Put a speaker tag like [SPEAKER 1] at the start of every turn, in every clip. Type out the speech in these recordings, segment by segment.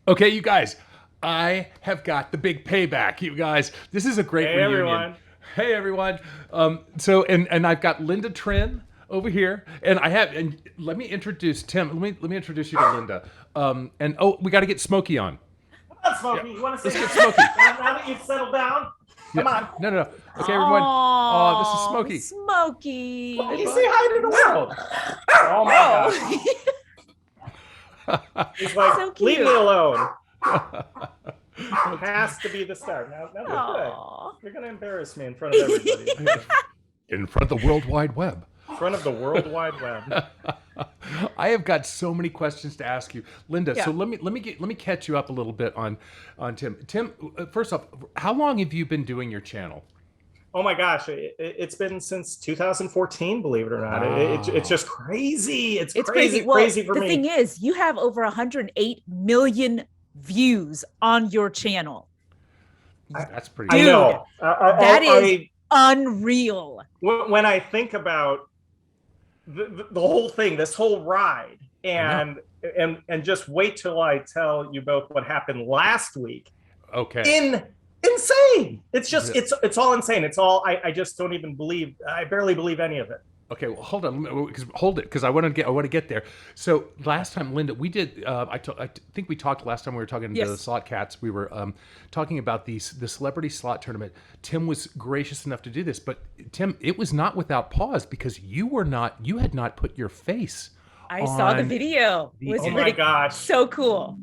[SPEAKER 1] Okay, you guys, I have got the big payback. You guys, this is a great
[SPEAKER 2] Hey
[SPEAKER 1] reunion.
[SPEAKER 2] everyone.
[SPEAKER 1] Hey, everyone. And I've got Linda Trin over here, and let me introduce Tim. Let me introduce you to Linda. And oh, we got to get Smokey on.
[SPEAKER 2] Come on,
[SPEAKER 1] Yeah,
[SPEAKER 2] Smokey. You want to
[SPEAKER 1] let's
[SPEAKER 2] say
[SPEAKER 1] get
[SPEAKER 2] hi?
[SPEAKER 1] Smokey.
[SPEAKER 2] Now that you've settled down,
[SPEAKER 1] Yeah,
[SPEAKER 2] come on.
[SPEAKER 1] no, no, no. Okay, everyone. Oh, this is
[SPEAKER 3] Oh,
[SPEAKER 1] Smokey. Hey,
[SPEAKER 2] Smokey,
[SPEAKER 3] Smokey.
[SPEAKER 2] say
[SPEAKER 1] bud.
[SPEAKER 2] hi to the world. Oh my gosh.
[SPEAKER 3] Oh,
[SPEAKER 2] He's like,
[SPEAKER 3] so
[SPEAKER 2] leave me
[SPEAKER 3] cute.
[SPEAKER 2] alone. Has to be the start. Now be good.
[SPEAKER 3] Oh.
[SPEAKER 2] You're gonna embarrass me in front of everybody.
[SPEAKER 1] In front of the World Wide Web.
[SPEAKER 2] In front of the World Wide Web.
[SPEAKER 1] I have got so many questions to ask you, Linda. So
[SPEAKER 3] Yeah.
[SPEAKER 1] let me catch you up a little bit on Tim. Tim, first off, how long have you been doing your channel?
[SPEAKER 2] Oh my gosh, it's been since 2014, believe it or not. It's
[SPEAKER 1] Wow,
[SPEAKER 2] just crazy. It's
[SPEAKER 3] It's crazy.
[SPEAKER 2] crazy,
[SPEAKER 3] Well,
[SPEAKER 2] crazy for
[SPEAKER 3] the thing
[SPEAKER 2] me.
[SPEAKER 3] is, you have over 108 million views on your channel.
[SPEAKER 2] I,
[SPEAKER 1] that's pretty
[SPEAKER 2] I
[SPEAKER 1] good.
[SPEAKER 3] Dude,
[SPEAKER 2] know.
[SPEAKER 3] that is unreal.
[SPEAKER 2] When I think about the whole thing, this whole ride,
[SPEAKER 1] I know.
[SPEAKER 2] and just wait till I tell you both what happened last week.
[SPEAKER 1] Okay.
[SPEAKER 2] In Insane. It's just
[SPEAKER 1] Yeah.
[SPEAKER 2] it's all insane. It's all I just don't even believe. I barely believe any of it.
[SPEAKER 1] Okay, well, hold on, hold it, because I want to get there. So last time, Linda, we did. I think we talked last time we were talking to the
[SPEAKER 3] Yes.
[SPEAKER 1] slot cats. We were talking about the celebrity slot tournament. Tim was gracious enough to do this, but Tim, it was not without pause because you had not put your face
[SPEAKER 3] I saw the
[SPEAKER 1] on
[SPEAKER 3] video. It
[SPEAKER 1] the.
[SPEAKER 3] was
[SPEAKER 2] Oh my gosh.
[SPEAKER 3] so cool.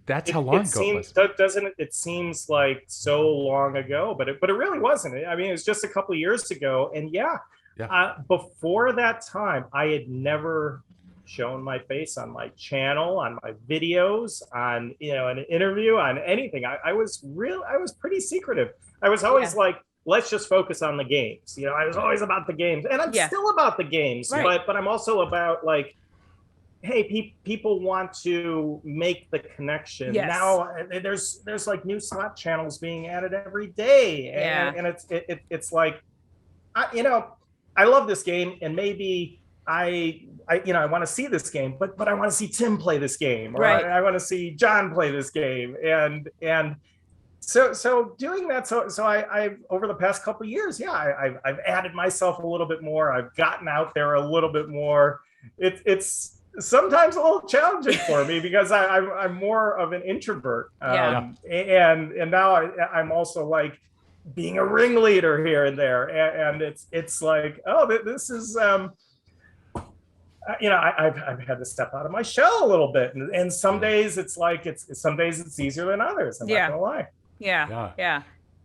[SPEAKER 1] That's how
[SPEAKER 2] It
[SPEAKER 1] long ago it
[SPEAKER 2] seems
[SPEAKER 1] was.
[SPEAKER 2] doesn't it? It seems like so long ago, but it really wasn't. I mean, it was just a couple of years ago, and yeah,
[SPEAKER 1] Yeah.
[SPEAKER 2] before that time, I had never shown my face on my channel, on my videos, on an interview, on anything. I was pretty secretive. I was always
[SPEAKER 3] Yeah.
[SPEAKER 2] like, let's just focus on the games. I was
[SPEAKER 1] Right.
[SPEAKER 2] always about the games, and I'm
[SPEAKER 3] Yeah.
[SPEAKER 2] still about the games,
[SPEAKER 3] Right.
[SPEAKER 2] but I'm also about like, hey, people want to make the connection
[SPEAKER 3] Yes.
[SPEAKER 2] now. There's like new slot channels being added every day,
[SPEAKER 3] Yeah.
[SPEAKER 2] and it's like, I love this game, and maybe I want to see this game, but I want to see Tim play this game, or
[SPEAKER 3] Right.
[SPEAKER 2] I want to see John play this game, and so doing that, so I over the past couple of years, yeah, I've added myself a little bit more. I've gotten out there a little bit more. It's sometimes a little challenging for me because I'm more of an introvert,
[SPEAKER 3] Yeah.
[SPEAKER 1] Yeah.
[SPEAKER 2] and now I'm also like being a ringleader here and there, and it's like, oh, this is I've had to step out of my shell a little bit, and some
[SPEAKER 1] Yeah.
[SPEAKER 2] days it's like some days it's easier than others. I'm not
[SPEAKER 3] Yeah.
[SPEAKER 2] gonna lie.
[SPEAKER 3] Yeah.
[SPEAKER 1] Yeah.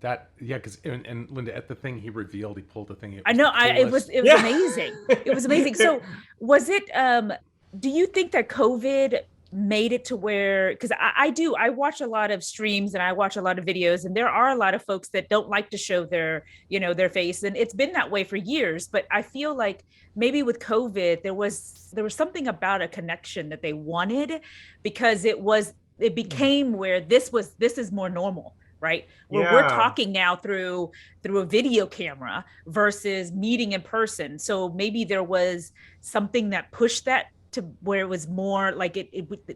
[SPEAKER 3] Yeah.
[SPEAKER 1] Yeah, because and Linda, at the thing he revealed, he pulled the thing. It
[SPEAKER 3] I
[SPEAKER 1] was
[SPEAKER 3] know.
[SPEAKER 1] the
[SPEAKER 3] It was
[SPEAKER 1] coolest.
[SPEAKER 3] it was
[SPEAKER 2] Yeah.
[SPEAKER 3] amazing. It was amazing. So was it do you think that COVID made it to where, because I watch a lot of streams and I watch a lot of videos, and there are a lot of folks that don't like to show their face, and it's been that way for years. But I feel like maybe with COVID there was something about a connection that they wanted, because it became where this is more normal, right? Where we're
[SPEAKER 2] Yeah.
[SPEAKER 3] talking now through a video camera versus meeting in person. So maybe there was something that pushed that to where it was more like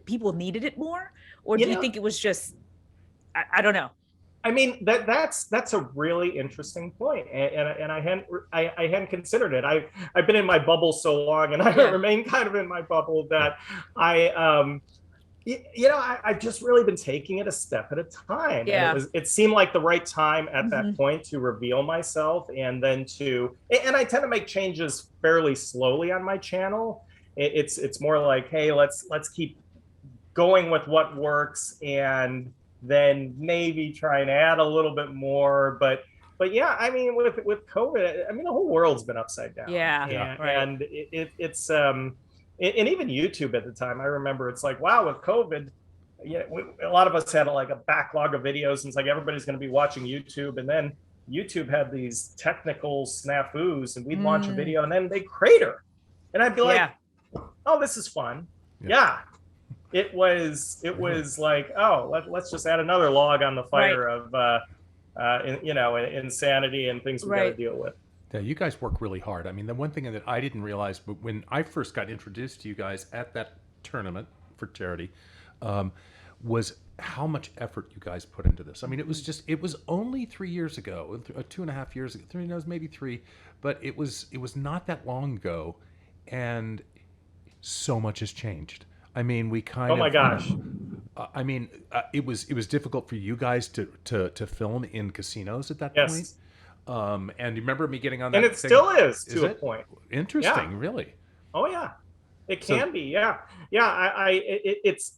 [SPEAKER 3] people needed it more, or
[SPEAKER 2] You
[SPEAKER 3] do you
[SPEAKER 2] know,
[SPEAKER 3] think it was just I don't know.
[SPEAKER 2] I mean, that's a really interesting point, and I hadn't considered it. I've been in my bubble so long, and I
[SPEAKER 3] Yeah.
[SPEAKER 2] remain kind of in my bubble
[SPEAKER 1] Yeah.
[SPEAKER 2] that I've just really been taking it a step at a time, and
[SPEAKER 3] Yeah.
[SPEAKER 2] it seemed like the right time at that
[SPEAKER 3] Mm-hmm.
[SPEAKER 2] point to reveal myself, and then and I tend to make changes fairly slowly on my channel. It's more like, hey, let's keep going with what works, and then maybe try and add a little bit more. But yeah, I mean, with COVID, I mean, the whole world's been upside down,
[SPEAKER 3] Yeah.
[SPEAKER 1] Yeah.
[SPEAKER 3] Right.
[SPEAKER 2] and it's and even YouTube at the time, I remember it's like, wow, with COVID, yeah, a lot of us had like a backlog of videos, and it's like everybody's going to be watching YouTube, and then YouTube had these technical snafus, and we'd launch a
[SPEAKER 3] Mm,
[SPEAKER 2] video, and then they crater, and I'd be like,
[SPEAKER 3] yeah.
[SPEAKER 2] oh, this is fun.
[SPEAKER 1] Yeah.
[SPEAKER 2] Yeah, it
[SPEAKER 1] Really.
[SPEAKER 2] was like, oh, let's just add another log on the
[SPEAKER 3] Right.
[SPEAKER 2] fire of insanity and things we got to
[SPEAKER 3] Right.
[SPEAKER 2] deal with.
[SPEAKER 1] Yeah, you guys work really hard. I mean, the one thing that I didn't realize, but when I first got introduced to you guys at that tournament for charity, um, was how much effort you guys put into this. I mean, it was only 3 years ago, 2.5 years ago, maybe three, but it was not that long ago, and so much has changed. I mean, we kind
[SPEAKER 2] Oh
[SPEAKER 1] of,
[SPEAKER 2] my gosh.
[SPEAKER 1] I mean, it was difficult for you guys to film in casinos at that point.
[SPEAKER 2] Yes.
[SPEAKER 1] And you remember me getting on that
[SPEAKER 2] And it
[SPEAKER 1] thing?
[SPEAKER 2] still is
[SPEAKER 1] Is
[SPEAKER 2] to a
[SPEAKER 1] it?
[SPEAKER 2] point.
[SPEAKER 1] Interesting,
[SPEAKER 2] Yeah.
[SPEAKER 1] really.
[SPEAKER 2] Oh yeah. It
[SPEAKER 1] So
[SPEAKER 2] can be, yeah, yeah. It's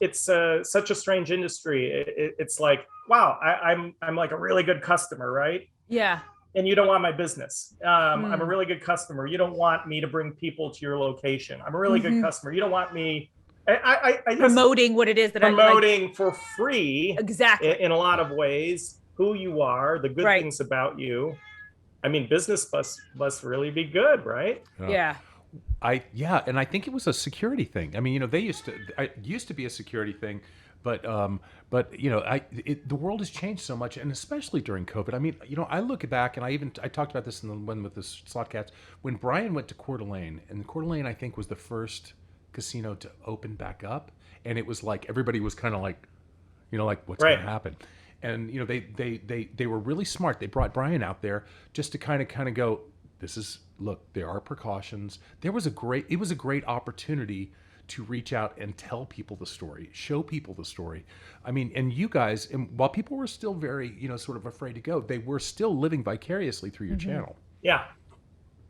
[SPEAKER 2] such a strange industry. It's like, wow, I'm like a really good customer, right?
[SPEAKER 3] Yeah.
[SPEAKER 2] And you don't want my business. I'm a
[SPEAKER 3] Mm.
[SPEAKER 2] really good customer. You don't want me to bring people to your location. I'm a really good customer. You don't want me. I just
[SPEAKER 3] Promoting what it is that I like.
[SPEAKER 2] promoting for free
[SPEAKER 3] Exactly.
[SPEAKER 2] in a lot of ways who you are, the good
[SPEAKER 3] Right.
[SPEAKER 2] things about you. I mean, business must really be good, right?
[SPEAKER 3] Yeah.
[SPEAKER 1] and I think it was a security thing. I mean, it used to be a security thing, but the world has changed so much, and especially during COVID. I mean, I look back, and I talked about this in the one with the slot cats when Brian went to Coeur d'Alene, and Coeur d'Alene I think was the first casino to open back up, and it was like everybody was kind of like, like what's
[SPEAKER 2] Right.
[SPEAKER 1] going to happen. And they were really smart. They brought Brian out there just to kind of go, look, there are precautions. It was a great opportunity to reach out and tell people the story, show people the story. I mean, and you guys, and while people were still very, sort of afraid to go, they were still living vicariously through your channel.
[SPEAKER 2] Yeah.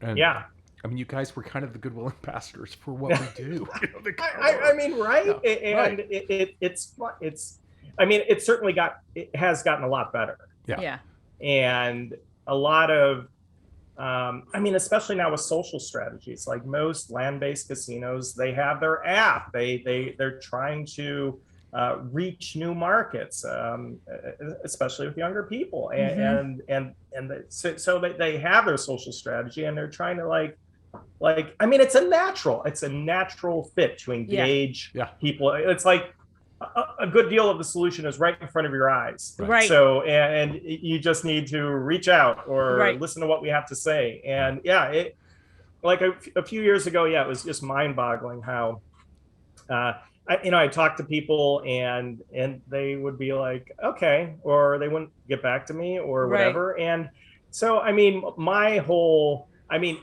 [SPEAKER 1] And
[SPEAKER 2] Yeah.
[SPEAKER 1] I mean, you guys were kind of the goodwill ambassadors for what we do.
[SPEAKER 2] I mean, right?
[SPEAKER 1] Yeah,
[SPEAKER 2] And
[SPEAKER 1] right.
[SPEAKER 2] it's. I mean, it has gotten a lot better,
[SPEAKER 3] Yeah.
[SPEAKER 2] and a lot of. I mean, especially now with social strategies, like most land-based casinos, they have their app. They're trying to reach new markets, especially with younger people, so they have their social strategy, and they're trying to I mean, it's a natural fit to engage people. It's like a good deal of the solution is right in front of your eyes.
[SPEAKER 3] Right.
[SPEAKER 2] So, and you just need to reach out or listen to what we have to say. And yeah, it like a few years ago, yeah, it was just mind boggling how, I talked to people and they would be like, okay, or they wouldn't get back to me or whatever. And so, I mean,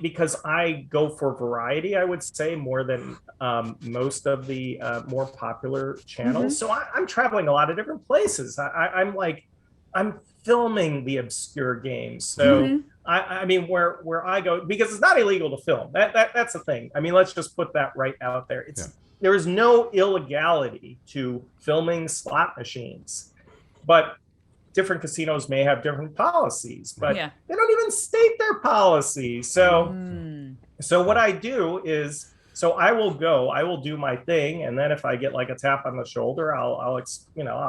[SPEAKER 2] because I go for variety, I would say more than most of the more popular channels. So I'm traveling a lot of different places. I'm filming the obscure games. So I mean, where I go, because it's not illegal to film. That's the thing. I mean, let's just put that right out there. There is no illegality to filming slot machines, but different casinos may have different policies, but they don't even state their policy. So what I do is, I will do my thing, and then if I get like a tap on the shoulder, I'll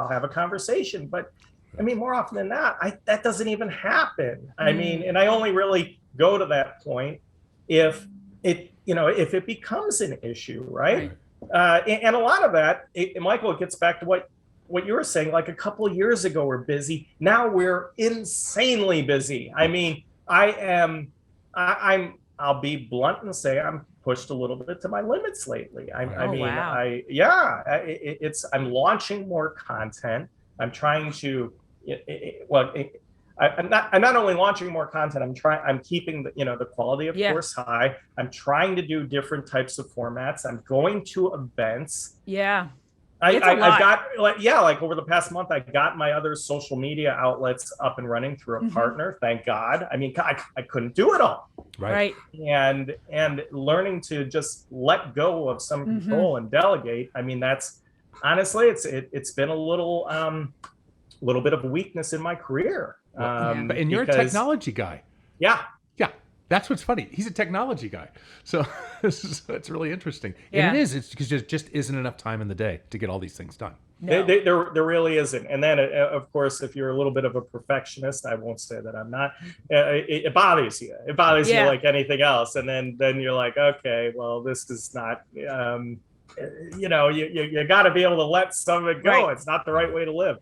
[SPEAKER 2] have a conversation. But I mean, more often than not, that doesn't even happen. I mean, and I only really go to that point if it becomes an issue, right? And a lot of that, Michael, it gets back to what you were saying. Like a couple of years ago, we're busy. Now we're insanely busy. I mean, I'll be blunt and say I'm pushed a little bit to my limits lately. I'm launching more content. I'm trying to, I'm not only launching more content, I'm keeping the quality, of course, high. I'm trying to do different types of formats. I'm going to events. I've got like over the past month, I got my other social media outlets up and running through a partner. Thank God. I mean, I couldn't do it all.
[SPEAKER 1] Right.
[SPEAKER 2] And learning to just let go of some control and delegate. I mean, that's honestly, it's been a little bit of a weakness in my career.
[SPEAKER 1] And you're a technology guy.
[SPEAKER 2] Yeah.
[SPEAKER 1] That's what's funny. He's a technology guy. So it's really interesting.
[SPEAKER 3] Yeah.
[SPEAKER 1] And it's because there just isn't enough time in the day to get all these things done.
[SPEAKER 3] No.
[SPEAKER 2] There really isn't. And then, of course, if you're a little bit of a perfectionist, I won't say that I'm not, it bothers you. It bothers you like anything else. And then you're like, okay, well, this is not, you got to be able to let some of it go. It's not the right way to live.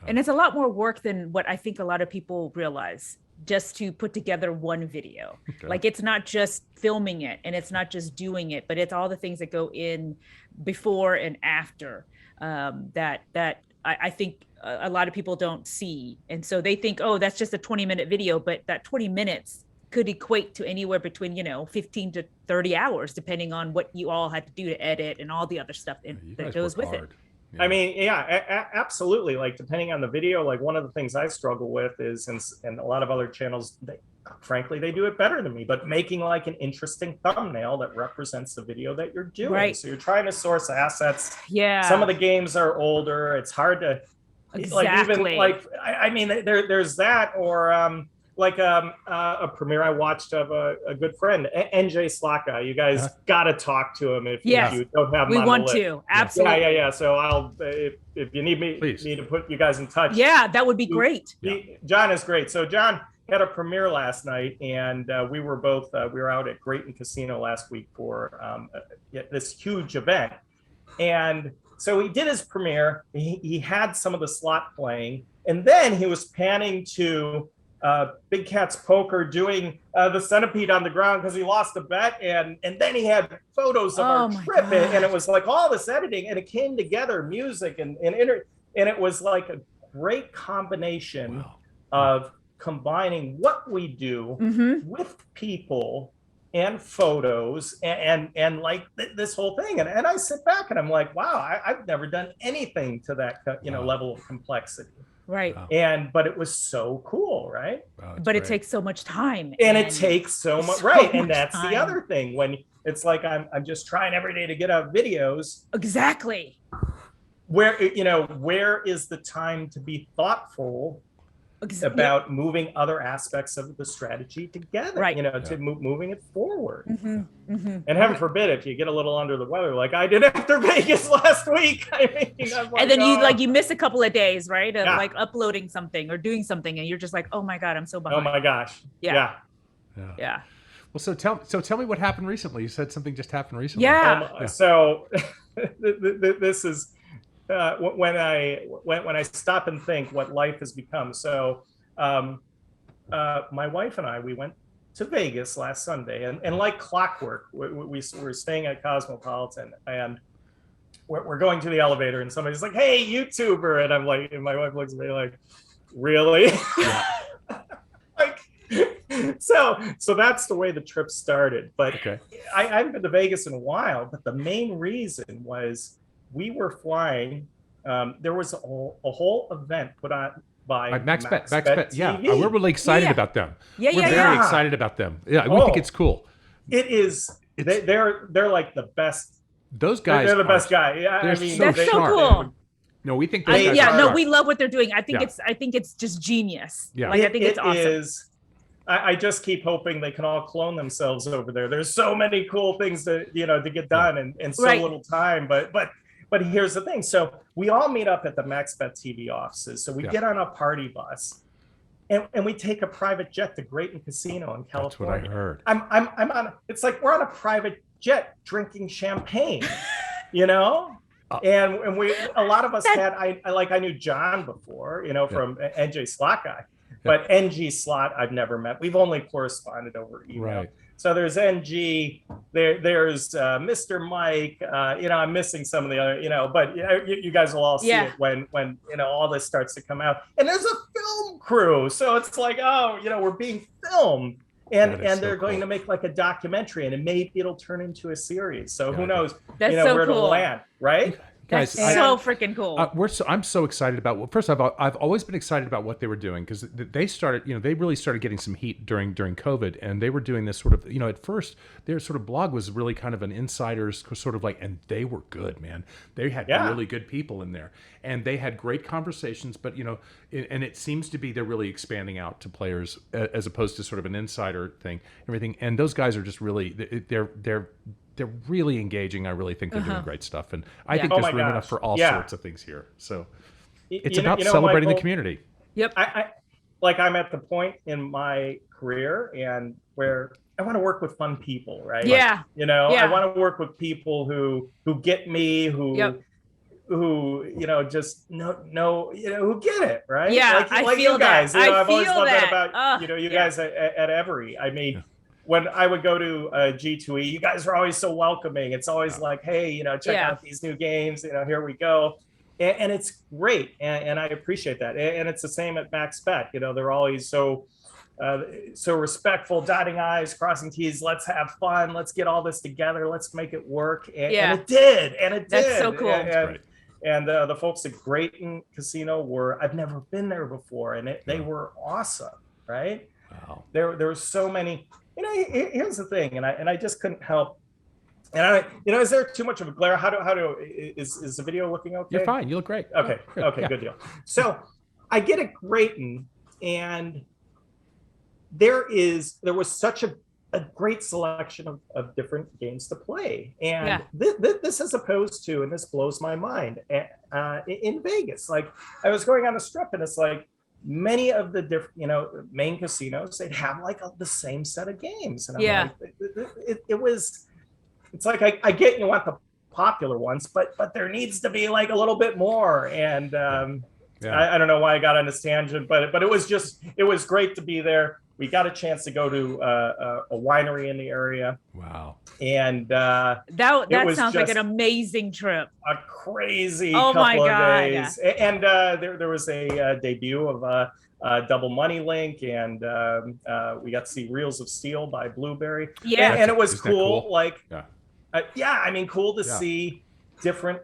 [SPEAKER 3] And it's a lot more work than what I think a lot of people realize, just to put together one video. Like, it's not just filming it and it's not just doing it, but it's all the things that go in before and after that I think a lot of people don't see. And so they think, oh, that's just a 20-minute video, but that 20 minutes could equate to anywhere between, 15 to 30 hours, depending on what you all had to do to edit and all the other stuff that goes with it.
[SPEAKER 2] Yeah. I mean, yeah, absolutely. Like, depending on the video, like one of the things I struggle with is, and a lot of other channels, frankly, they do it better than me, but making like an interesting thumbnail that represents the video that you're doing.
[SPEAKER 3] Right.
[SPEAKER 2] So you're trying to source assets.
[SPEAKER 3] Yeah.
[SPEAKER 2] Some of the games are older. It's hard to, like, even like, I mean, there's that, or like a premiere I watched of a good friend, NJ Slaka. You guys got to talk to him if you don't have him.
[SPEAKER 3] We
[SPEAKER 2] on
[SPEAKER 3] want
[SPEAKER 2] the list.
[SPEAKER 3] to. Absolutely.
[SPEAKER 2] Yeah. So I'll, if you need me to put you guys in touch.
[SPEAKER 3] Yeah, that would be great.
[SPEAKER 2] John is great. So John had a premiere last night, and we were both, we were out at Grayton Casino last week for this huge event. And so he did his premiere. He had some of the slot playing, and then he was panning to Big Cat's Poker doing the centipede on the ground because he lost a bet, and then he had photos of our trip, and it was like all this editing, and it came together, music and it was like a great combination of combining what we do with people and photos and like this whole thing, and I sit back and I'm like, wow, I've never done anything to that level of complexity.
[SPEAKER 3] Right.
[SPEAKER 2] But it was so cool, right?
[SPEAKER 3] But it takes so much time.
[SPEAKER 2] And it takes so much, right? And that's time. The other thing, when it's like I'm just trying every day to get out videos.
[SPEAKER 3] Exactly.
[SPEAKER 2] Where is the time to be thoughtful about moving other aspects of the strategy together,
[SPEAKER 3] right?
[SPEAKER 2] To moving it forward. And heaven forbid if you get a little under the weather, like I did after Vegas last week. I mean, I'm like,
[SPEAKER 3] and then you miss a couple of days, right? Of like uploading something or doing something, and you're just like, oh my god, I'm so behind.
[SPEAKER 2] Oh my gosh. Yeah.
[SPEAKER 3] Well,
[SPEAKER 1] so tell me what happened recently. You said something just happened recently.
[SPEAKER 3] Yeah.
[SPEAKER 2] So this is. When I stop and think what life has become. So my wife and I, we went to Vegas last Sunday, and like clockwork, we were staying at Cosmopolitan, and we're going to the elevator, and somebody's like, hey, YouTuber. And I'm like, and my wife looks at me like, really? Like, so that's the way the trip started. But I haven't been to Vegas in a while, but the main reason was we were flying. There was a whole event put on by MaxBet.
[SPEAKER 1] Yeah, we're really excited about them.
[SPEAKER 3] We're
[SPEAKER 1] very excited about them. Yeah, we think it's cool.
[SPEAKER 2] It is. They're like the best.
[SPEAKER 1] Those guys.
[SPEAKER 2] They're the best guy. Yeah, I mean,
[SPEAKER 3] that's so cool.
[SPEAKER 1] No, we think those guys are
[SPEAKER 3] no, we love what they're doing. I think it's just genius. Yeah, like I think it's awesome.
[SPEAKER 2] I just keep hoping they can all clone themselves over there. There's so many cool things to get done in so little time. But here's the thing. So we all meet up at the MaxBet TV offices. So we get on a party bus, and we take a private jet to Grayton Casino in California.
[SPEAKER 1] That's what I heard.
[SPEAKER 2] I'm on. It's like we're on a private jet drinking champagne, And we, a lot of us had. I knew John before, from NJ Slot guy, but NG Slot I've never met. We've only corresponded over email.
[SPEAKER 1] Right.
[SPEAKER 2] So there's NG, there's Mr. Mike, I'm missing some of the other, but you guys will all see it when all this starts to come out. And there's a film crew. So it's like, we're being filmed. And they're going to make like a documentary, and maybe it'll turn into a series. So who knows,
[SPEAKER 3] That's so
[SPEAKER 2] where
[SPEAKER 3] cool.
[SPEAKER 2] it'll land, right?
[SPEAKER 3] Guys, so freaking cool.
[SPEAKER 1] I'm so excited about. Well, first of all, I've always been excited about what they were doing because they started. They really started getting some heat during COVID, and they were doing this sort of. At first, their sort of blog was really kind of an insider's sort of like, and they were good, man. They had really good people in there, and they had great conversations. But and it seems to be they're really expanding out to players as opposed to sort of an insider thing, everything. And those guys are just really they're really engaging. I really think they're doing great stuff. And I think there's room enough for all sorts of things here. So it's about celebrating the community.
[SPEAKER 3] Yep.
[SPEAKER 2] I'm at the point in my career and where I want to work with fun people, right?
[SPEAKER 3] Yeah.
[SPEAKER 2] I want to work with people who get me, who just know, who get it, right?
[SPEAKER 3] Yeah.
[SPEAKER 2] Like
[SPEAKER 3] feel
[SPEAKER 2] you guys.
[SPEAKER 3] that.
[SPEAKER 2] I've always loved that about you guys at Everi. I mean, when I would go to G2E, you guys were always so welcoming. It's always like, hey, check out these new games. Here we go. and it's great, and I appreciate that. And it's the same at Max Bet. You know, they're always so respectful, dotting I's, crossing T's. Let's have fun. Let's get all this together. Let's make it work. And it did. And it
[SPEAKER 3] That's
[SPEAKER 2] did.
[SPEAKER 3] so cool.
[SPEAKER 2] And the folks at Grayton Casino were, I've never been there before, and they were awesome, right?
[SPEAKER 1] Wow.
[SPEAKER 2] There were so many. You know, here's the thing, and I just couldn't help. And is there too much of a glare? How do is the video looking okay?
[SPEAKER 1] You're fine. You look great.
[SPEAKER 2] Okay, okay, good deal. So I get a Grayton, and there was such a great selection of different games to play, and this as opposed to, and this blows my mind, in Vegas. Like, I was going on a strip, and it's like many of the different main casinos, they'd have like the same set of games, and I'm like, it's like, I get you want the popular ones, but there needs to be like a little bit more. And I don't know why I got on this tangent, but it was great to be there. We got a chance to go to a winery in the area.
[SPEAKER 1] Wow.
[SPEAKER 2] And
[SPEAKER 3] that sounds like an amazing trip.
[SPEAKER 2] A crazy couple of days. And there was a debut of Double Money Link, and we got to see Reels of Steel by Blueberry. And it was cool.
[SPEAKER 1] Cool?
[SPEAKER 2] Like, I mean, cool to see different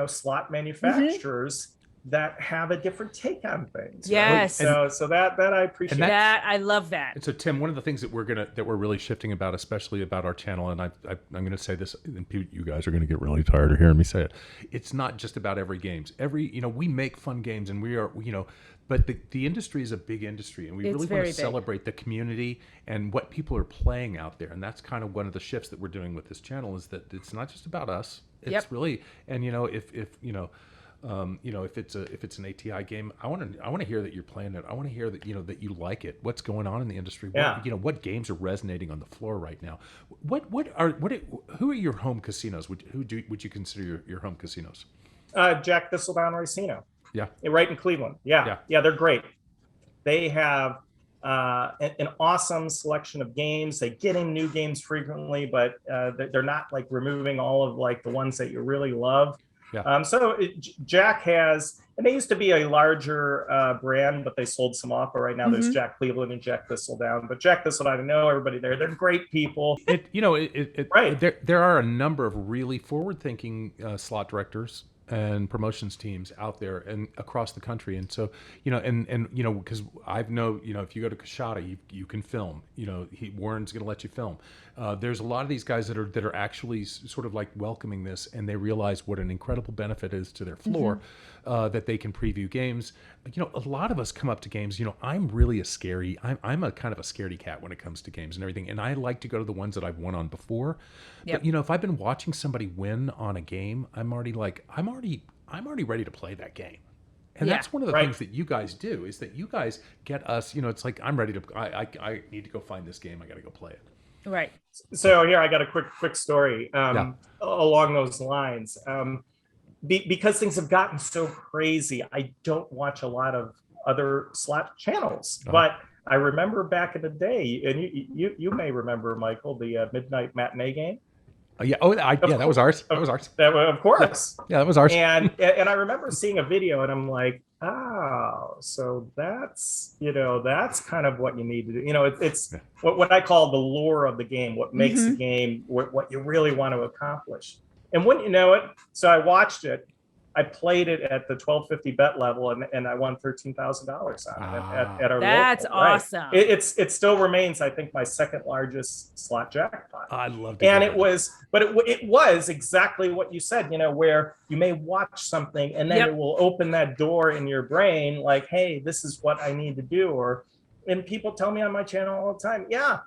[SPEAKER 2] slot manufacturers that have a different take on things.
[SPEAKER 3] Yes.
[SPEAKER 2] Right? So that I appreciate.
[SPEAKER 3] That I love that.
[SPEAKER 1] And so, Tim, one of the things that we're really shifting about, especially about our channel, and I'm going to say this, and you guys are going to get really tired of hearing me say it. It's not just about every games. We make fun games, and we are, but the industry is a big industry, and we really want to celebrate the community and what people are playing out there. And that's kind of one of the shifts that we're doing with this channel, is that it's not just about us. It's really, and if it's an ATI game, I want to hear that you're playing it. I want to hear that that you like it. What's going on in the industry? What games are resonating on the floor right now? Who are your home casinos? Would you consider your home casinos?
[SPEAKER 2] Jack Thistledown Racino.
[SPEAKER 1] Yeah.
[SPEAKER 2] Right in Cleveland. Yeah, they're great. They have an awesome selection of games. They get in new games frequently, but they're not like removing all of like the ones that you really love.
[SPEAKER 1] Yeah.
[SPEAKER 2] Jack has, and they used to be a larger brand, but they sold some off. But right now there's Jack Cleveland and Jack Thistledown. But Jack Thistledown, I know everybody there. They're great people.
[SPEAKER 1] Right. There are a number of really forward-thinking slot directors and promotions teams out there and across the country. And so, because I've if you go to Kashada, you can film. Warren's going to let you film. There's a lot of these guys that are actually sort of like welcoming this, and they realize what an incredible benefit is to their floor, that they can preview games. A lot of us come up to games. I'm really I'm a kind of a scaredy cat when it comes to games and everything, and I like to go to the ones that I've won on before. Yep. But if I've been watching somebody win on a game, I'm already ready to play that game. And that's one of the things that you guys do, is that you guys get us, it's like, I'm ready to, I need to go find this game. I got to go play it.
[SPEAKER 3] Right.
[SPEAKER 2] So here, I got a quick story along those lines. Because things have gotten so crazy, I don't watch a lot of other slot channels, but I remember back in the day, and you may remember, Michael, the Midnight Matinee game.
[SPEAKER 1] That was ours. That was ours.
[SPEAKER 2] Of course.
[SPEAKER 1] Yeah, that was ours.
[SPEAKER 2] And I remember seeing a video, and I'm like, oh, so that's kind of what you need to do. It's what I call the lure of the game, what makes the game, what you really want to accomplish. And wouldn't you know it? So I watched it. I played it at the 1250 bet level, and I won $13,000 on it at our
[SPEAKER 3] That's
[SPEAKER 2] local.
[SPEAKER 3] awesome.
[SPEAKER 2] Right. It still remains, I think, my second largest slot jackpot.
[SPEAKER 1] I loved
[SPEAKER 2] it. And it was exactly what you said, where you may watch something and then it will open that door in your brain, like, hey, this is what I need to do. And people tell me on my channel all the time, yeah,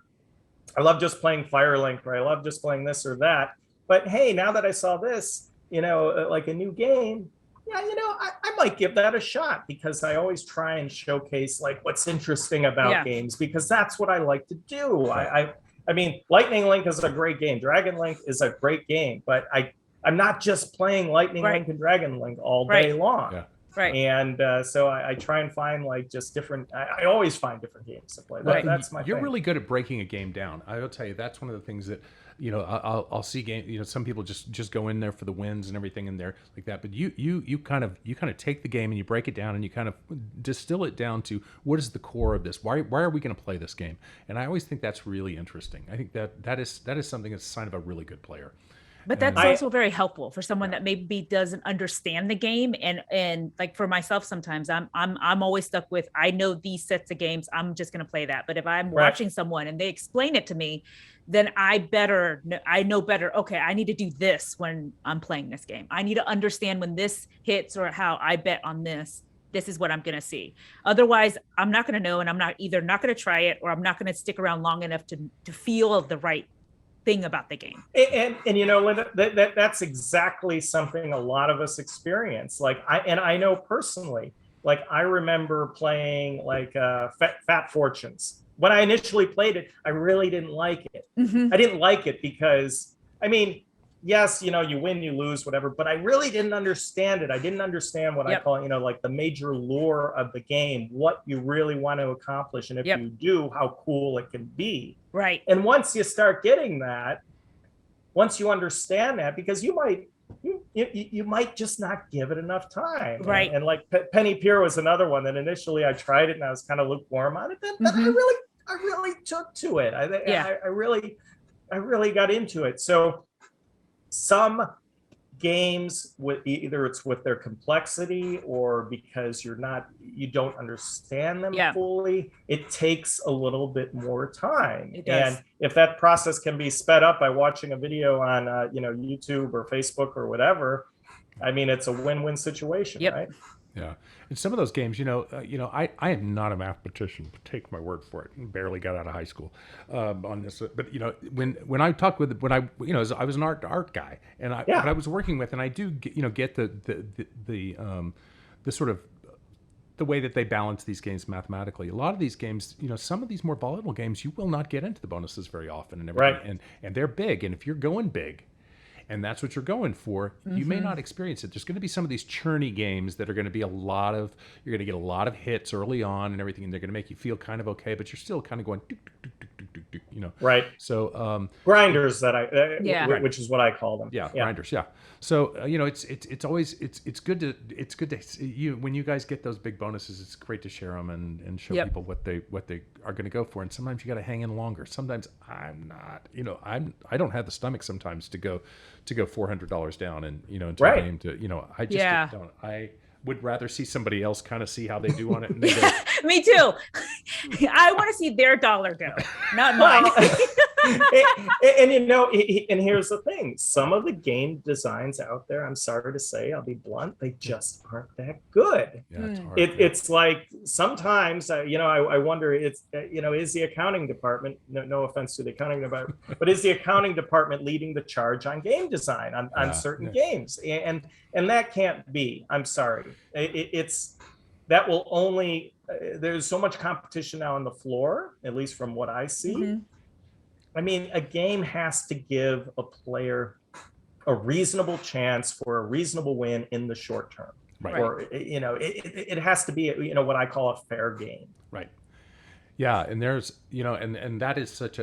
[SPEAKER 2] I love just playing Firelink, or I love just playing this or that. But hey, now that I saw this, like a new game, I might give that a shot, because I always try and showcase like what's interesting about games, because that's what I like to do. I mean, Lightning Link is a great game. Dragon Link is a great game, but I'm not just playing Lightning Link and Dragon Link all day long. Yeah.
[SPEAKER 3] Right.
[SPEAKER 2] And so I try and find like just different. I always find different games to play. That's my.
[SPEAKER 1] You're
[SPEAKER 2] thing.
[SPEAKER 1] really good at breaking a game down. I will tell you, that's one of the things that I'll see game. Some people just go in there for the wins and everything in there like that. But you kind of take the game and you break it down and you kind of distill it down to what is the core of this. Why are we going to play this game? And I always think that's really interesting. I think that is something that's a sign of a really good player.
[SPEAKER 3] But that's also very helpful for someone that maybe doesn't understand the game. And like for myself, sometimes I'm always stuck with, I know these sets of games, I'm just going to play that. But if I'm watching someone and they explain it to me, then I know better. Okay, I need to do this when I'm playing this game. I need to understand when this hits or how I bet on this. This is what I'm going to see. Otherwise, I'm not going to know, and I'm not going to try it, or I'm not going to stick around long enough to feel the right thing about the game.
[SPEAKER 2] And that's exactly something a lot of us experience. Like I know personally, like I remember playing like Fat Fortunes. When I initially played it, I really didn't like it. I didn't like it because, I mean, yes, you win, you lose, whatever, but I really didn't understand it. I didn't understand what I call, like the major lore of the game, what you really want to accomplish. And if you do, how cool it can be.
[SPEAKER 3] Right.
[SPEAKER 2] And once you start getting that, once you understand that, because you might just not give it enough time.
[SPEAKER 3] Right.
[SPEAKER 2] And like Penny Pier was another one that initially I tried it and I was kind of lukewarm on it. Then I really took to it. I really got into it. So some games, with either it's with their complexity or because you don't understand them fully, it takes a little bit more time.
[SPEAKER 3] It does.
[SPEAKER 2] And if that process can be sped up by watching a video on YouTube or Facebook or whatever, I mean, it's a win-win situation, right?
[SPEAKER 1] Yeah, and some of those games, I am not a mathematician. Take my word for it. Barely got out of high school on this. But when I talked with I was an art guy, and what I was working with, and I do get the sort of the way that they balance these games mathematically. A lot of these games, some of these more volatile games, you will not get into the bonuses very often and everything, and they're big. And if you're going big, and that's what you're going for, you may not experience it. There's going to be some of these churny games that are going to be you're going to get a lot of hits early on and everything, and they're going to make you feel kind of okay, but you're still kind of going,
[SPEAKER 2] Right.
[SPEAKER 1] So
[SPEAKER 2] grinders which is what I call them.
[SPEAKER 1] Yeah. Grinders. Yeah. So it's always good to see when you guys get those big bonuses. It's great to share them and show people what they are going to go for. And sometimes you got to hang in longer. Sometimes I'm not. I don't have the stomach sometimes to go $400 down and into a game to I just don't. I would rather see somebody else kind of see how they do on it. And they go,
[SPEAKER 3] Me too. I want to see their dollar go, not mine.
[SPEAKER 2] and here's the thing: some of the game designs out there, I'm sorry to say, I'll be blunt, they just aren't that good.
[SPEAKER 1] Yeah, it's hard.
[SPEAKER 2] It's like sometimes, I wonder, is the accounting department? No offense to the accounting department, but is the accounting department leading the charge on game design on certain games? And that can't be. I'm sorry. That will only. There's so much competition now on the floor, at least from what I see. I mean, a game has to give a player a reasonable chance for a reasonable win in the short term.
[SPEAKER 1] Right.
[SPEAKER 2] Or, it has to be, what I call a fair game.
[SPEAKER 1] Right. Yeah. And there's, and that is such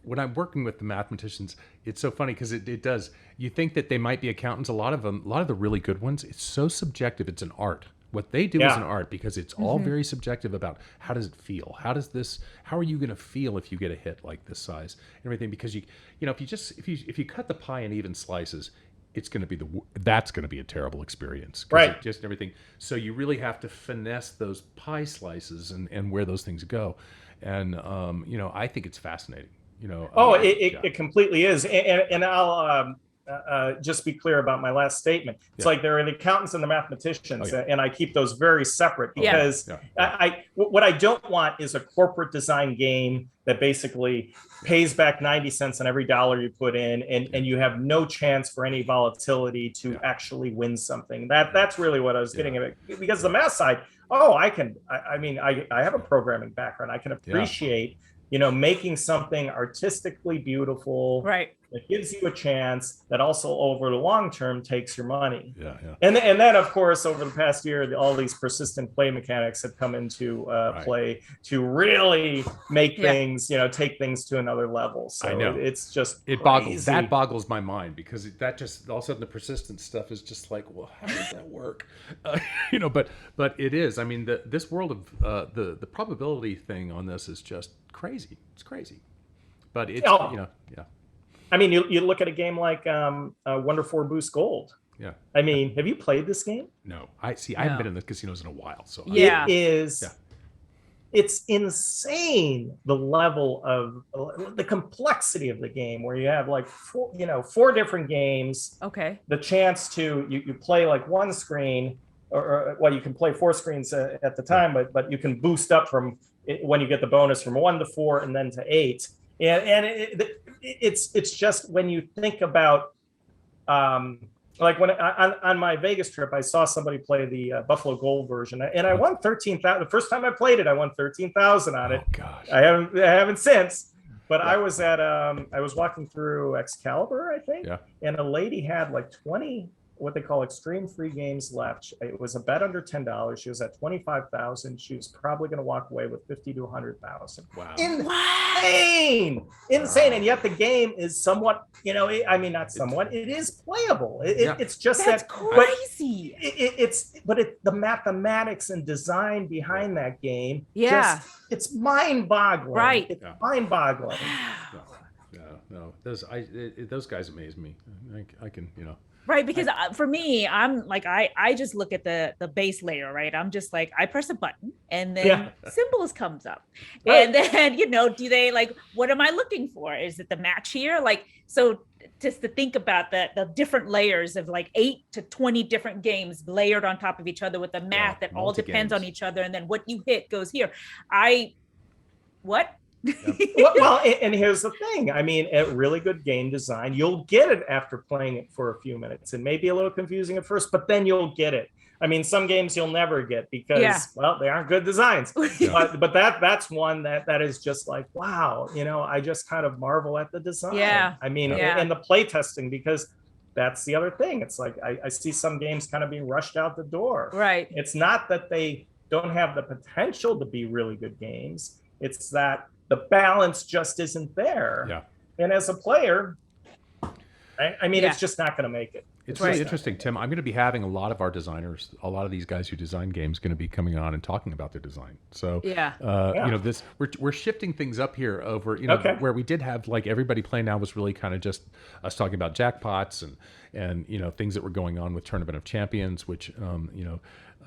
[SPEAKER 1] when I'm working with the mathematicians, it's so funny because it does, you think that they might be accountants. A lot of the really good ones, it's so subjective. It's an art. What they do is an art because it's all very subjective about how does it feel? How are you going to feel if you get a hit like this size and everything? Because if you cut the pie in even slices, it's going to be that's going to be a terrible experience.
[SPEAKER 2] Right.
[SPEAKER 1] Just everything. So you really have to finesse those pie slices and where those things go. And, I think it's fascinating.
[SPEAKER 2] It completely is. And I'll, just be clear about my last statement. It's like there are the accountants and the mathematicians, and I keep those very separate because what I don't want is a corporate design game that basically pays back 90 cents on every dollar you put in, and you have no chance for any volatility to actually win something. That's really what I was getting at. Because the math side, I have a programming background. I can appreciate making something artistically beautiful,
[SPEAKER 3] right?
[SPEAKER 2] that gives you a chance, that also over the long term takes your money.
[SPEAKER 1] Yeah, yeah.
[SPEAKER 2] And then of course over the past year, all these persistent play mechanics have come into play to really make things, take things to another level. So
[SPEAKER 1] I know.
[SPEAKER 2] it's just
[SPEAKER 1] boggles my mind, because that just all of a sudden the persistent stuff is just like, well, how does that work? But it is. I mean, this world of the probability thing on this is just crazy. It's crazy. But it's yeah.
[SPEAKER 2] I mean, you look at a game like Wonder 4 Boost Gold.
[SPEAKER 1] Yeah.
[SPEAKER 2] I mean, have you played this game?
[SPEAKER 1] No. I haven't been in the casinos in a while. So
[SPEAKER 3] yeah.
[SPEAKER 2] It is. Yeah. It's insane, the level of the complexity of the game, where you have like four different games.
[SPEAKER 3] Okay.
[SPEAKER 2] The chance to you play like one screen, or well, you can play 4 screens at the time, but you can boost up from when you get the bonus from 1 to 4 and then to 8. And it's just, when you think about like when on my Vegas trip, I saw somebody play the Buffalo Gold version, and I won 13,000. The first time I played it, I won 13,000 on it.
[SPEAKER 1] Oh gosh.
[SPEAKER 2] I haven't since. But I was at I was walking through Excalibur, I think, and a lady had like 20 what they call extreme free games left. It was a bet under $10. She was at 25,000. She was probably going to walk away with 50 to 100,000.
[SPEAKER 1] Wow.
[SPEAKER 2] Insane. And yet the game is somewhat, I mean, not somewhat, it is playable. It's just
[SPEAKER 3] that's crazy.
[SPEAKER 2] But the mathematics and design behind that game, it's mind-boggling.
[SPEAKER 3] Right.
[SPEAKER 2] It's mind-boggling.
[SPEAKER 1] No. Those guys amaze me. I can,
[SPEAKER 3] Right, because for me, I'm like, I just look at the base layer, right? I'm just like, I press a button and then symbols comes up. Right. And then, do they like, what am I looking for? Is it the match here? Like, so just to think about the different layers of like 8 to 20 different games layered on top of each other with the math that all depends on each other. And then what you hit goes here. What?
[SPEAKER 2] Well, and here's the thing. I mean, a really good game design, you'll get it after playing it for a few minutes. It may be a little confusing at first, but then you'll get it. I mean, some games you'll never get because, well, they aren't good designs. But that's one that is just like, wow, I just kind of marvel at the design.
[SPEAKER 3] Yeah.
[SPEAKER 2] I mean, and the play testing, because that's the other thing. It's like I see some games kind of being rushed out the door.
[SPEAKER 3] Right.
[SPEAKER 2] It's not that they don't have the potential to be really good games. It's that the balance just isn't there.
[SPEAKER 1] Yeah.
[SPEAKER 2] And as a player, I mean, it's just not going to make it.
[SPEAKER 1] It's really interesting, Tim. I'm going to be having a lot of our designers, a lot of these guys who design games, going to be coming on and talking about their design. So, this we're shifting things up here over, where we did have like everybody playing now was really kind of just us talking about jackpots and things that were going on with Tournament of Champions, which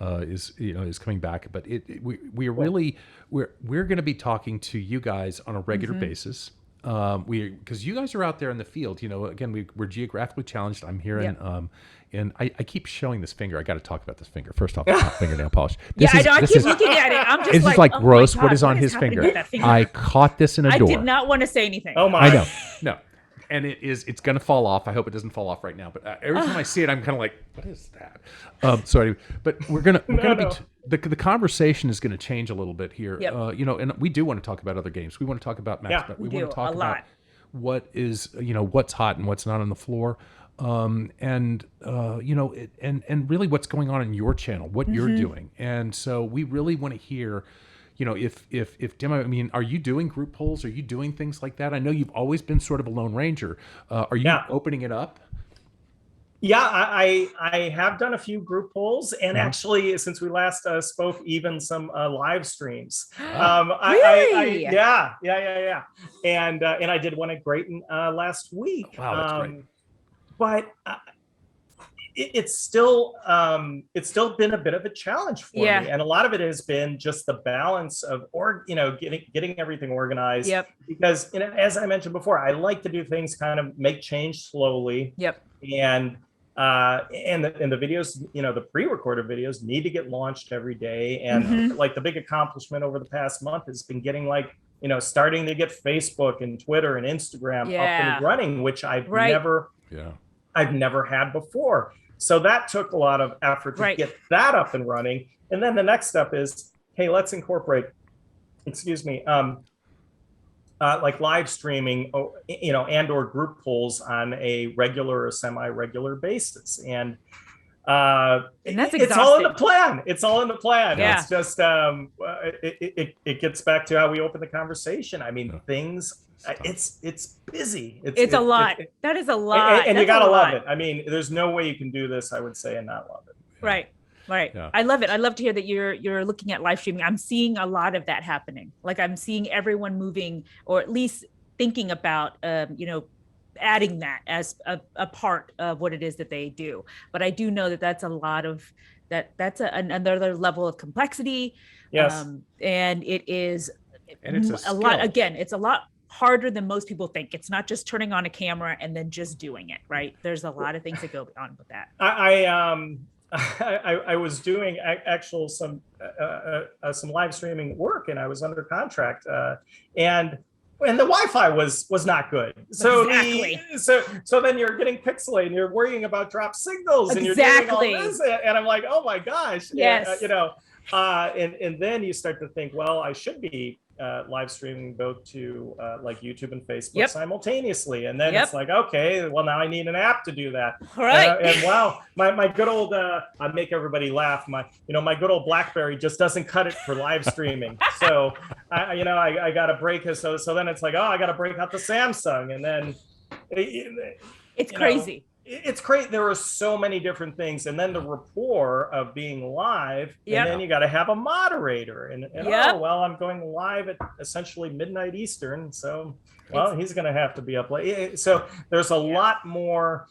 [SPEAKER 1] is coming back. But we're going to be talking to you guys on a regular basis. Because you guys are out there in the field, again, we're geographically challenged. I'm here and I keep showing this finger. I got to talk about this finger. First off, fingernail polish.
[SPEAKER 3] I keep looking at it. I'm just
[SPEAKER 1] this is like
[SPEAKER 3] oh
[SPEAKER 1] gross.
[SPEAKER 3] God,
[SPEAKER 1] what is on his finger?
[SPEAKER 3] Finger?
[SPEAKER 1] I caught this in a door.
[SPEAKER 3] I did not want to say anything.
[SPEAKER 2] Oh my!
[SPEAKER 1] I know. No. And it's going to fall off. I hope it doesn't fall off right now. But every time I see it, I'm kind of like, what is that? But we're gonna be the conversation is going to change a little bit here.
[SPEAKER 3] Yep.
[SPEAKER 1] And we do want to talk about other games. We want to talk about match, but we want to talk about what is what's hot and what's not on the floor. And really what's going on in your channel, what you're doing. And so we really want to hear, if Tim, I mean, are you doing group polls? Are you doing things like that? I know you've always been sort of a lone ranger. Are you opening it up?
[SPEAKER 2] Yeah, I have done a few group polls, and actually, since we last spoke, even some live streams.
[SPEAKER 3] Really?
[SPEAKER 2] Yeah. And I did one at Grayton last week.
[SPEAKER 1] Wow, that's great.
[SPEAKER 2] But it's still been a bit of a challenge for me, and a lot of it has been just the balance of getting everything organized.
[SPEAKER 3] Yep.
[SPEAKER 2] Because as I mentioned before, I like to do things kind of make change slowly.
[SPEAKER 3] Yep.
[SPEAKER 2] And the videos, the pre-recorded videos need to get launched every day. And like the big accomplishment over the past month has been getting starting to get Facebook and Twitter and Instagram up and running, which I've never had before. So that took a lot of effort to get that up and running. And then the next step is, hey, let's incorporate, like live streaming, and or group polls on a regular or semi-regular basis. And
[SPEAKER 3] And that's
[SPEAKER 2] it's all in the
[SPEAKER 3] exhausting.
[SPEAKER 2] plan. It's all in the plan.
[SPEAKER 3] Yeah.
[SPEAKER 2] It's just it gets back to how we opened the conversation. I mean, things. It's busy.
[SPEAKER 3] It's a lot. That is a lot.
[SPEAKER 2] And you
[SPEAKER 3] That's a
[SPEAKER 2] gotta love
[SPEAKER 3] lot.
[SPEAKER 2] it. I mean, there's no way you can do this, I would say, and not love it.
[SPEAKER 3] Right. Right.
[SPEAKER 1] Yeah.
[SPEAKER 3] I love it. I love to hear that you're looking at live streaming. I'm seeing a lot of that happening. Like I'm seeing everyone moving, or at least thinking about, adding that as a part of what it is that they do. But I do know that that's a lot of another level of complexity.
[SPEAKER 2] Yes.
[SPEAKER 3] And it is
[SPEAKER 1] And it's a
[SPEAKER 3] lot.
[SPEAKER 1] skill.
[SPEAKER 3] Again, it's a lot harder than most people think. It's not just turning on a camera and then just doing it. Right. There's a lot of things that go on with that.
[SPEAKER 2] I was doing some live streaming work, and I was under contract, and the Wi-Fi was not good. So
[SPEAKER 3] Exactly.
[SPEAKER 2] so then you're getting pixelated, and you're worrying about drop signals, and
[SPEAKER 3] Exactly.
[SPEAKER 2] you're doing all this, and I'm like, oh my gosh,
[SPEAKER 3] Yes.
[SPEAKER 2] and then you start to think, well, I should be live streaming both to like YouTube and Facebook
[SPEAKER 3] Yep.
[SPEAKER 2] simultaneously, and then
[SPEAKER 3] Yep.
[SPEAKER 2] it's like, okay, well now I need an app to do that.
[SPEAKER 3] All right.
[SPEAKER 2] And wow, my good old I make everybody laugh. My good old BlackBerry just doesn't cut it for live streaming. So I got to break it. So then it's like, oh, I got to break out the Samsung, and then
[SPEAKER 3] It's crazy.
[SPEAKER 2] It's great. There are so many different things, and then the rapport of being live,
[SPEAKER 3] Yep.
[SPEAKER 2] and then you got to have a moderator, and
[SPEAKER 3] Yep.
[SPEAKER 2] oh well, I'm going live at essentially midnight Eastern, so well, he's going to have to be up late. So there's a lot more,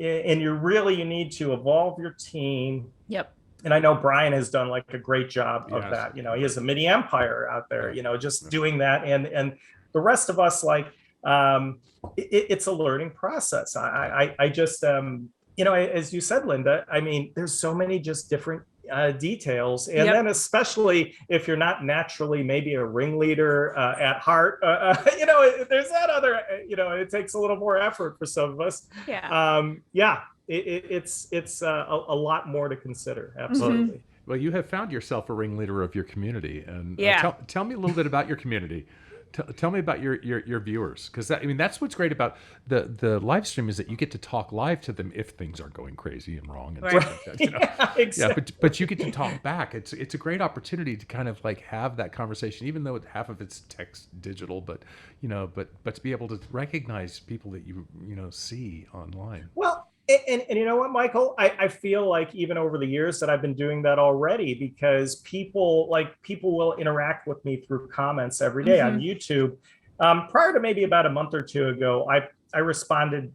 [SPEAKER 2] and you need to evolve your team.
[SPEAKER 3] Yep.
[SPEAKER 2] And I know Brian has done like a great job of
[SPEAKER 1] Yes.
[SPEAKER 2] that. He has a mini empire out there, just doing that, and the rest of us, like, it's a learning process. I just, as you said, Linda, I mean, there's so many just different details. And
[SPEAKER 3] Yep.
[SPEAKER 2] then especially if you're not naturally maybe a ringleader at heart, there's that other, it takes a little more effort for some of us.
[SPEAKER 3] Yeah.
[SPEAKER 2] It's a lot more to consider. Absolutely.
[SPEAKER 1] Well, you have found yourself a ringleader of your community, and
[SPEAKER 3] Yeah.
[SPEAKER 1] tell me a little bit about your community. Tell me about your viewers, because that's what's great about the live stream is that you get to talk live to them if things are going crazy and wrong. And
[SPEAKER 3] Right.
[SPEAKER 1] stuff like that,
[SPEAKER 2] Yeah, exactly.
[SPEAKER 1] but you get to talk back. It's a great opportunity to kind of like have that conversation, even though half of it's text digital, but to be able to recognize people that you see online.
[SPEAKER 2] Well, and you know what, Michael? I feel like even over the years that I've been doing that already, because people will interact with me through comments every day on YouTube. Prior to maybe about a month or two ago, I responded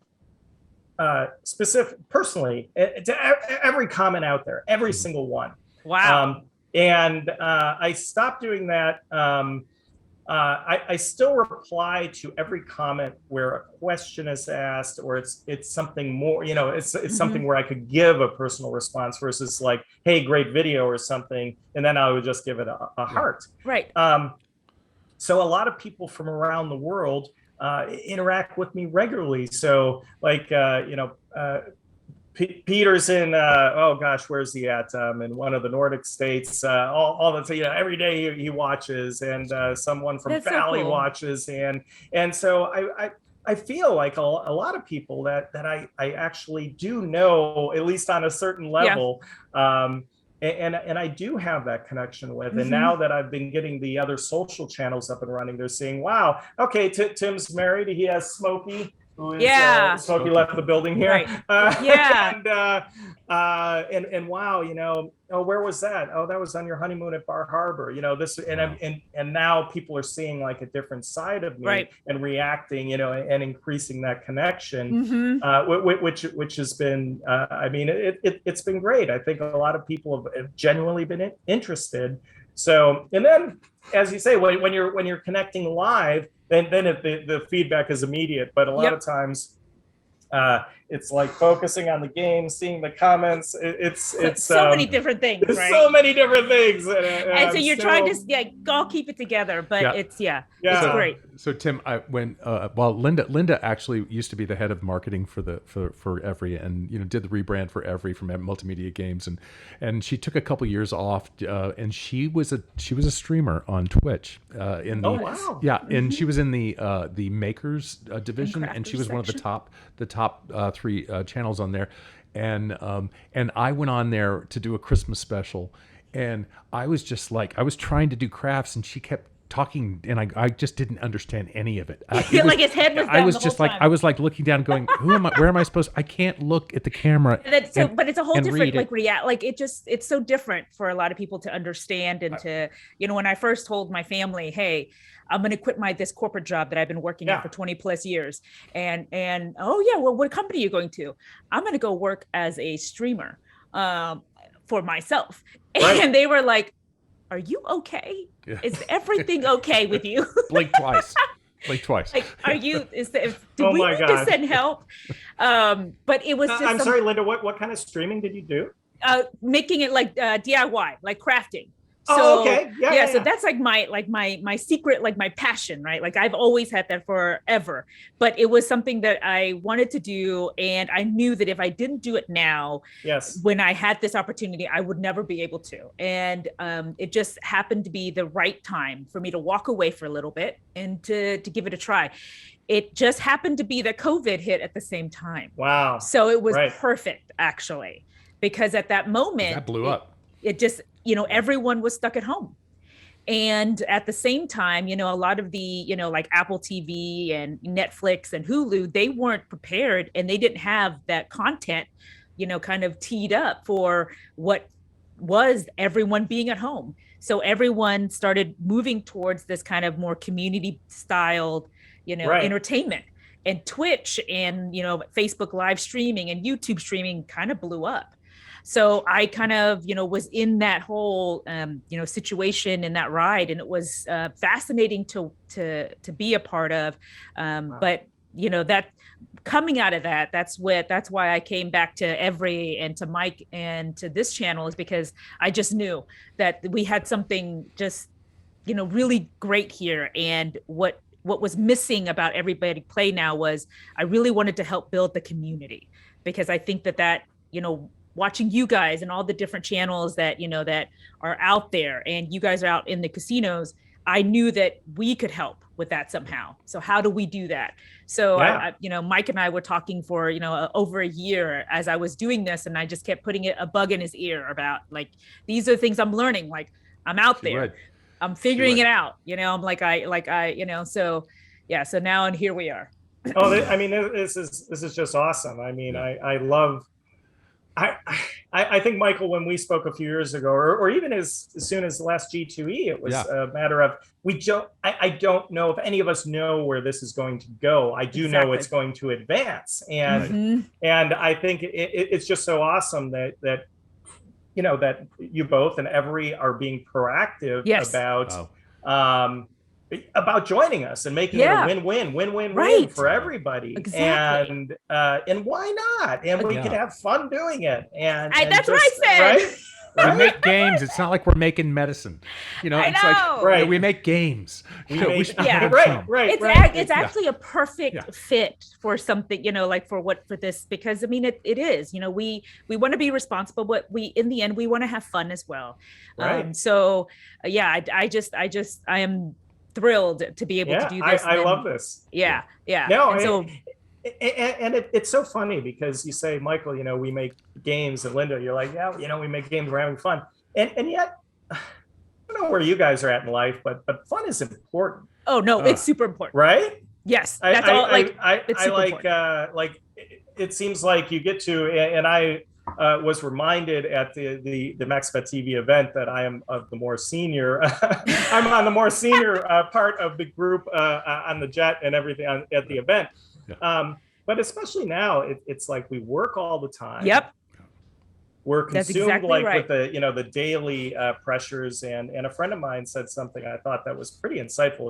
[SPEAKER 2] personally to every comment out there, every single one.
[SPEAKER 3] Wow.
[SPEAKER 2] And I stopped doing that. I still reply to every comment where a question is asked, or it's something more, it's something where I could give a personal response versus like, hey, great video or something, and then I would just give it a heart.
[SPEAKER 3] Right.
[SPEAKER 2] So a lot of people from around the world interact with me regularly. So like, Peter's in oh gosh, where's he at? In one of the Nordic states. All the every day he watches, and someone from
[SPEAKER 3] That's so
[SPEAKER 2] Valley
[SPEAKER 3] cool.
[SPEAKER 2] watches, and so I feel like a lot of people that I actually do know, at least on a certain level. And I do have that connection with. And now that I've been getting the other social channels up and running, they're seeing, wow, okay, Tim's married. He has Smokey, who is Smokey left the building here.
[SPEAKER 3] Right.
[SPEAKER 2] And wow, oh, where was that? Oh, that was on your honeymoon at Bar Harbor. This, and now people are seeing like a different side of me, and reacting, and increasing that connection, which has been, I mean, it's been great. I think a lot of people have genuinely been interested. So, and then, as you say, when you're connecting live, then the feedback is immediate. But a lot of times, it's like focusing on the game, seeing the comments. It's
[SPEAKER 3] so many different things,
[SPEAKER 2] there's
[SPEAKER 3] right?
[SPEAKER 2] so many different things,
[SPEAKER 3] And so you're trying to all keep it together, but it's
[SPEAKER 2] Yeah.
[SPEAKER 3] great.
[SPEAKER 1] So Tim, well, Linda actually used to be the head of marketing for Everi, and did the rebrand for Everi from Multimedia Games, and she took a couple years off, and she was a streamer on Twitch.
[SPEAKER 2] Oh wow.
[SPEAKER 1] Yeah, and she was in the makers division, and she was one of the top 3 channels on there, and I went on there to do a Christmas special, and I was just like, I was trying to do crafts, and she kept talking, and I just didn't understand any of it.
[SPEAKER 3] Like his head was down
[SPEAKER 1] I was
[SPEAKER 3] the
[SPEAKER 1] just
[SPEAKER 3] whole
[SPEAKER 1] like,
[SPEAKER 3] time.
[SPEAKER 1] I was like looking down, going, "Who am I? Where am I supposed? I can't look at the camera."
[SPEAKER 3] But it's a whole different
[SPEAKER 1] like
[SPEAKER 3] it's so different for a lot of people to understand and to when I first told my family, hey, I'm going to quit this corporate job that I've been working at for 20 plus years, and oh yeah, well, what company are you going to? I'm going to go work as a streamer for myself,
[SPEAKER 2] Right.
[SPEAKER 3] and they were like, are you okay?
[SPEAKER 1] Yeah.
[SPEAKER 3] Is everything okay with you?
[SPEAKER 1] Blink twice. Like,
[SPEAKER 3] are you? Do
[SPEAKER 2] Oh
[SPEAKER 3] we
[SPEAKER 2] my
[SPEAKER 3] need
[SPEAKER 2] God.
[SPEAKER 3] to send help? But it was just.
[SPEAKER 2] I'm sorry, Linda. What kind of streaming did you do?
[SPEAKER 3] Making it like DIY, like crafting.
[SPEAKER 2] So, okay. Yeah.
[SPEAKER 3] So that's like my secret, like my passion, right? Like I've always had that forever, but it was something that I wanted to do. And I knew that if I didn't do it now, when I had this opportunity, I would never be able to. And it just happened to be the right time for me to walk away for a little bit and to give it a try. It just happened to be that COVID hit at the same time.
[SPEAKER 2] Wow.
[SPEAKER 3] So it was perfect, actually, because at that moment,
[SPEAKER 1] that blew up.
[SPEAKER 3] It just, everyone was stuck at home. And at the same time, a lot of the, like Apple TV and Netflix and Hulu, they weren't prepared, and they didn't have that content, kind of teed up for what was everyone being at home. So everyone started moving towards this kind of more community styled, entertainment. And Twitch and, Facebook live streaming and YouTube streaming kind of blew up. So I kind of, was in that whole, situation in that ride, and it was fascinating to be a part of.
[SPEAKER 2] Wow.
[SPEAKER 3] But that coming out of that's why I came back to Everi and to Mike and to this channel, is because I just knew that we had something just, really great here. And what was missing about Everybody Play Now was I really wanted to help build the community, because I think that watching you guys and all the different channels that, that are out there, and you guys are out in the casinos, I knew that we could help with that somehow. So how do we do that? So, Mike and I were talking for, over a year as I was doing this, and I just kept putting a bug in his ear about, like, these are the things I'm learning. Like, I'm out there, I'm figuring it out, I'm so yeah. So now, and here we are.
[SPEAKER 2] This is just awesome. I love, I think, Michael, when we spoke a few years ago, or even as soon as the last G2E, it was a matter of I don't know if any of us know where this is going to go. I do know it's going to advance, and I think it's just so awesome that that you both and Everi are being proactive about joining us and making it a win-win for everybody.
[SPEAKER 3] Exactly.
[SPEAKER 2] And why not? And we can have fun doing it. And
[SPEAKER 3] that's what I said.
[SPEAKER 2] Right?
[SPEAKER 1] We make games. It's not like we're making medicine. It's like we make games.
[SPEAKER 3] It's actually a perfect fit for something, for this, because it is, we want to be responsible, but in the end, we want to have fun as well.
[SPEAKER 2] Right.
[SPEAKER 3] I am thrilled to be able to do this.
[SPEAKER 2] I love this.
[SPEAKER 3] Yeah.
[SPEAKER 2] No, it's so funny because you say, Michael, we make games, and Linda, you're like, we make games, we're having fun. And yet, I don't know where you guys are at in life, but fun is important.
[SPEAKER 3] Oh no, it's super important.
[SPEAKER 2] Right?
[SPEAKER 3] Yes. That's all.
[SPEAKER 2] It seems like you get to, and I was reminded at the MaxBet TV event that I am of the more senior. I'm on the more senior part of the group on the jet and everything at the event. But especially now, it's like we work all the time.
[SPEAKER 3] Yep.
[SPEAKER 2] We're consumed
[SPEAKER 3] with
[SPEAKER 2] the daily pressures, and a friend of mine said something I thought that was pretty insightful.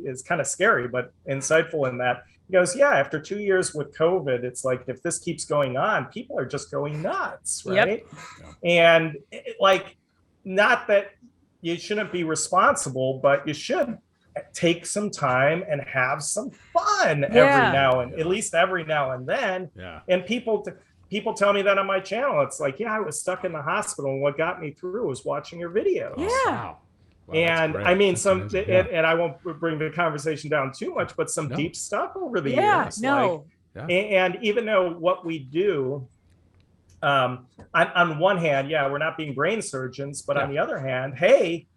[SPEAKER 2] It's kind of scary, but insightful in that He goes, yeah, after 2 years with COVID, it's like, if this keeps going on, people are just going nuts, right?
[SPEAKER 3] Yep.
[SPEAKER 2] And like, not that you shouldn't be responsible, but you should take some time and have some fun every now and at least every now and then.
[SPEAKER 1] Yeah.
[SPEAKER 2] And people tell me that on my channel. It's like, yeah, I was stuck in the hospital, and what got me through was watching your videos.
[SPEAKER 3] Yeah.
[SPEAKER 1] Wow. Wow,
[SPEAKER 2] and
[SPEAKER 1] great.
[SPEAKER 2] I mean,
[SPEAKER 1] that's
[SPEAKER 2] some,
[SPEAKER 1] yeah.
[SPEAKER 2] and I won't bring the conversation down too much, but some deep stuff over the years.
[SPEAKER 3] No.
[SPEAKER 2] Like, and even though what we do, on one hand, yeah, we're not being brain surgeons, but on the other hand, hey,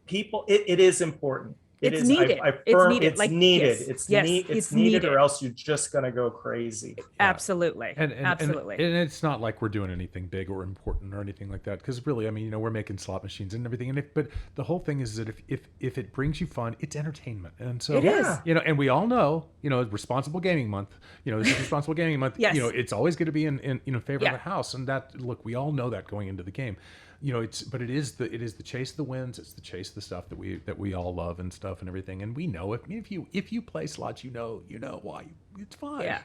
[SPEAKER 2] people, it is important.
[SPEAKER 3] It's needed.
[SPEAKER 2] It's needed. It's needed, or else you're just gonna go crazy.
[SPEAKER 3] Absolutely.
[SPEAKER 1] Absolutely. And it's not like we're doing anything big or important or anything like that. Because really, I mean, we're making slot machines and everything. But the whole thing is that if it brings you fun, it's entertainment. And so
[SPEAKER 3] it is.
[SPEAKER 1] And we all know, responsible gaming month. This is responsible gaming month.
[SPEAKER 3] Yes.
[SPEAKER 1] It's always going to be in favor of the house. And that, look, we all know that going into the game. But it is the chase of the wins. It's the chase of the stuff that we all love and stuff and everything. And we know if you play slots, you know why it's fun.
[SPEAKER 3] Yeah.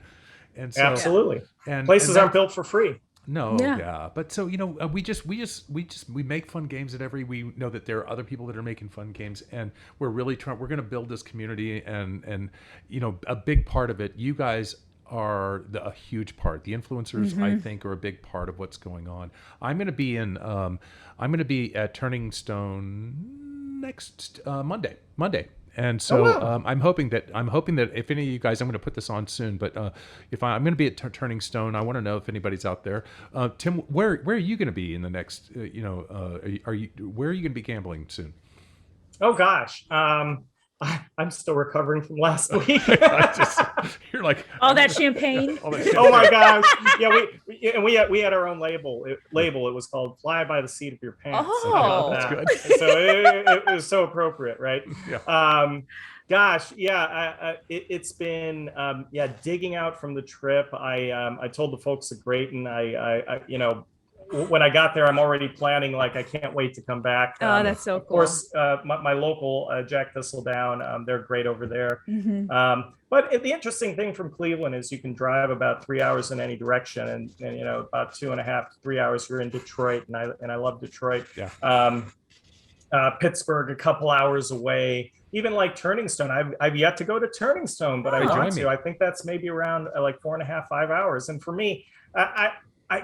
[SPEAKER 2] And so, absolutely.
[SPEAKER 1] And
[SPEAKER 2] places aren't built for free.
[SPEAKER 1] No. Yeah. But so we make fun games at Everi. We know that there are other people that are making fun games, and we're really we're going to build this community, and a big part of it. You guys are a huge part. The influencers, I think, are a big part of what's going on. I'm going to be at Turning Stone next Monday, and so I'm hoping that if any of you guys, I'm going to put this on soon, but if I'm going to be at Turning Stone, I want to know if anybody's out there. Tim, where are you going to be in the next? Where are you going to be gambling soon?
[SPEAKER 2] Oh gosh. I'm still recovering from last week.
[SPEAKER 1] You're like
[SPEAKER 3] all that champagne.
[SPEAKER 2] Oh my gosh! Yeah, we had our own label. It was called "Fly by the Seat of Your Pants."
[SPEAKER 3] Oh,
[SPEAKER 1] that's good.
[SPEAKER 2] So it was so appropriate, right?
[SPEAKER 1] Yeah.
[SPEAKER 2] Gosh, yeah. It's been digging out from the trip. I told the folks at Grayton, I when I got there, I'm already planning, like, I can't wait to come back.
[SPEAKER 3] That's so cool.
[SPEAKER 2] Of course, my local Jack Thistledown, they're great over there.
[SPEAKER 3] Mm-hmm.
[SPEAKER 2] But the interesting thing from Cleveland is you can drive about 3 hours in any direction, and about 2.5 to 3 hours you're in Detroit, and I love Detroit.
[SPEAKER 1] Yeah.
[SPEAKER 2] Pittsburgh, a couple hours away. Even like Turning Stone, I've yet to go to Turning Stone, but I want to. I think that's maybe around like 4.5, 5 hours. And for me,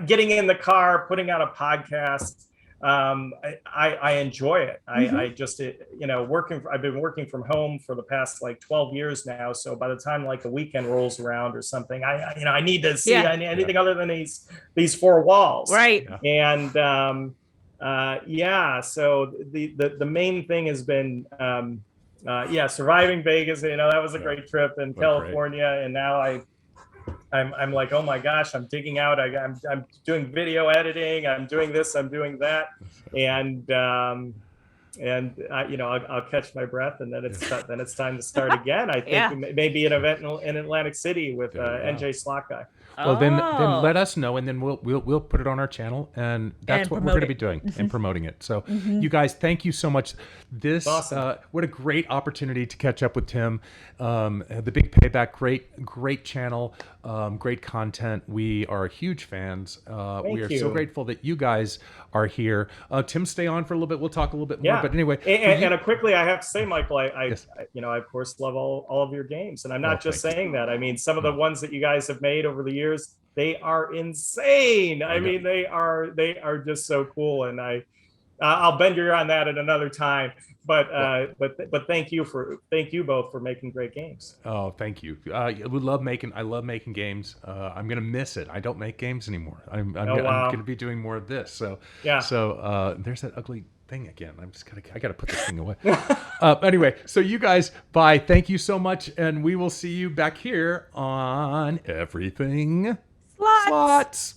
[SPEAKER 2] getting in the car, putting out a podcast, I enjoy it. I just, I've been working from home for the past like 12 years now. So by the time like the weekend rolls around or something, I need to see anything other than these four walls.
[SPEAKER 3] Right.
[SPEAKER 2] And so the main thing has been surviving Vegas. That was a great trip in California, and now I'm like, oh my gosh, I'm digging out. I'm doing video editing. I'm doing this. I'm doing that, and I'll catch my breath, and then it's time to start again. I think maybe an event in Atlantic City with NJ Slot Guy.
[SPEAKER 1] Well, then let us know, and then we'll put it on our channel, and that's what we're going to be doing and promoting it. So, you guys, thank you so much. This what a great opportunity to catch up with Tim. The Big Payback, great channel, great content. We are huge fans. We are so grateful that you guys are here. Tim, stay on for a little bit. We'll talk a little bit more. But anyway,
[SPEAKER 2] and quickly, I have to say, Michael, I of course love all of your games, and I'm not just saying that. I mean, some of the ones that you guys have made over the years, they are insane. I mean, they are just so cool, and I'll bend your ear on that at another time. But thank you both for making great games.
[SPEAKER 1] Oh, thank you. I love making games. I'm gonna miss it. I don't make games anymore. I'm gonna be doing more of this. So So there's that ugly thing again. I gotta put this thing away. Anyway, so you guys, bye. Thank you so much, and we will see you back here on Everything Slots.